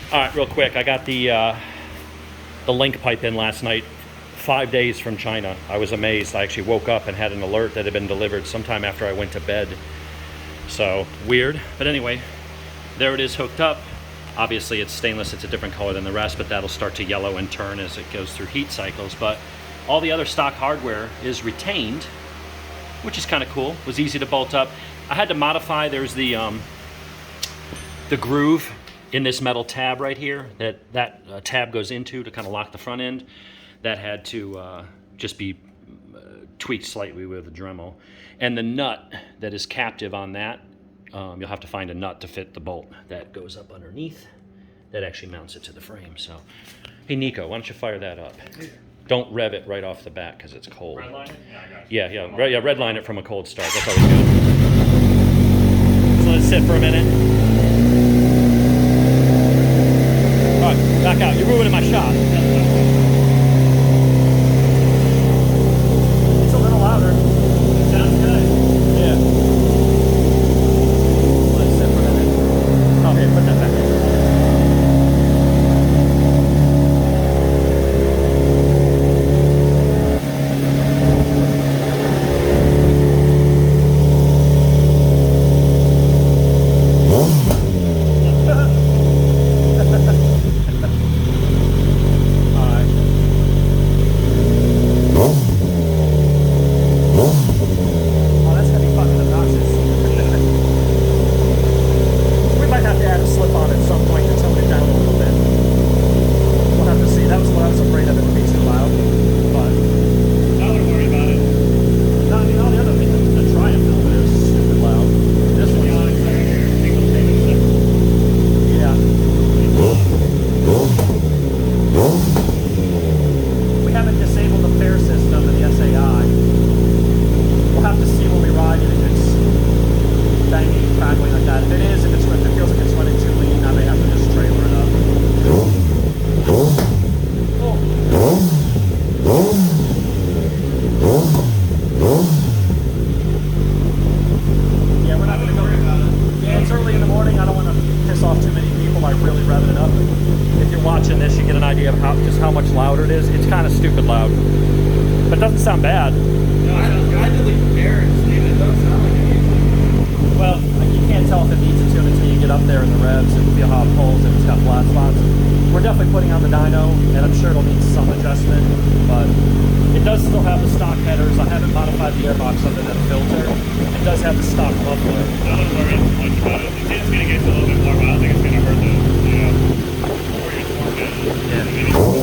All right, real quick. I got the link pipe in last night, 5 days from China. I was amazed. I actually woke up and had an alert that had been delivered sometime after I went to bed. So weird, but anyway, there it is hooked up. Obviously it's stainless, it's a different color than the rest, but that'll start to yellow and turn as it goes through heat cycles. But all the other stock hardware is retained, which is kind of cool. It was easy to bolt up. I had to modify, there's the groove in this metal tab right here that tab goes into to kind of lock the front end. That had to just be tweaked slightly with a Dremel. And the nut that is captive on that, you'll have to find a nut to fit the bolt that goes up underneath that actually mounts it to the frame. So, hey Nico, why don't you fire that up? Don't rev it right off the bat because it's cold. Redline it? Yeah, I got you. Yeah, redline it from a cold start. That's always good. So let it sit for a minute. All right, back out. You're ruining my shot. It's a little louder. It sounds good. Yeah. Let it sit for a minute. Oh, here, put that back in. Just how much louder it is. It's kind of stupid loud, but it doesn't sound bad. No, I delete the air and just leave it. It doesn't sound like it needs. Well, you can't tell if it needs it to until you get up there in the revs and feel how it pulls and it's got flat spots. We're definitely putting on the dyno, and I'm sure it'll need some adjustment, but it does still have the stock headers. I haven't modified the airbox other than a filter. It does have the stock muffler. I wouldn't worry too much about it. It's going to get a little bit more, but I don't think it's going to hurt the, or your torque. Yeah.